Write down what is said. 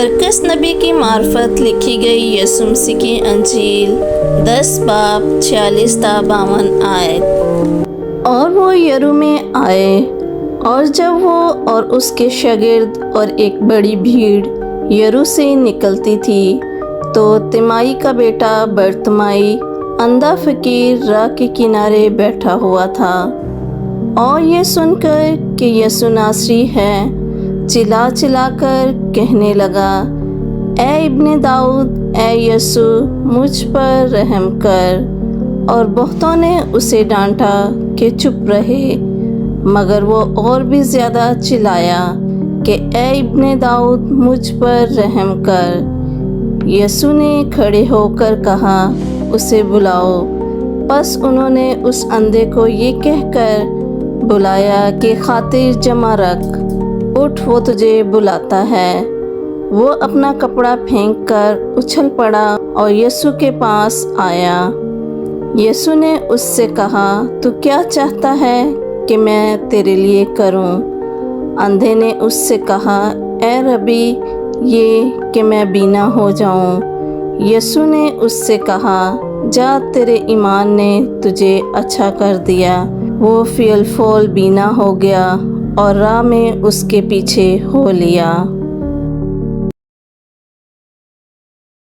मरकस नबी की मार्फत लिखी गई यीशु मसीह की अंजील 10 बाब 46 ता 52 आयत। और वो यरू में आए, और जब वो और उसके शागिर्द और एक बड़ी भीड़ यरू से निकलती थी, तो तिमाई का बेटा बरतमाई अंधा फकीर राह के किनारे बैठा हुआ था। और ये सुनकर कि यीशु नासरी है, चिल्ला चिल्ला कर कहने लगा, ए इब्ने दाऊद, ए यीशु, मुझ पर रहम कर। और बहुतों ने उसे डांटा कि चुप रहे, मगर वो और भी ज़्यादा चिल्लाया कि ए इब्ने दाऊद, मुझ पर रहम कर। यीशु ने खड़े होकर कहा, उसे बुलाओ। बस उन्होंने उस अंधे को ये कहकर बुलाया कि खातिर जमा रख, उठ, वो तुझे बुलाता है। वो अपना कपड़ा फेंक कर उछल पड़ा और यीशु के पास आया। यीशु ने उससे कहा, तू क्या चाहता है कि मैं तेरे लिए करूं? अंधे ने उससे कहा, ए रबी, ये कि मैं बीना हो जाऊं। यीशु ने उससे कहा, जा, तेरे ईमान ने तुझे अच्छा कर दिया। वो फिल फूल बीना हो गया और राह में उसके पीछे हो लिया।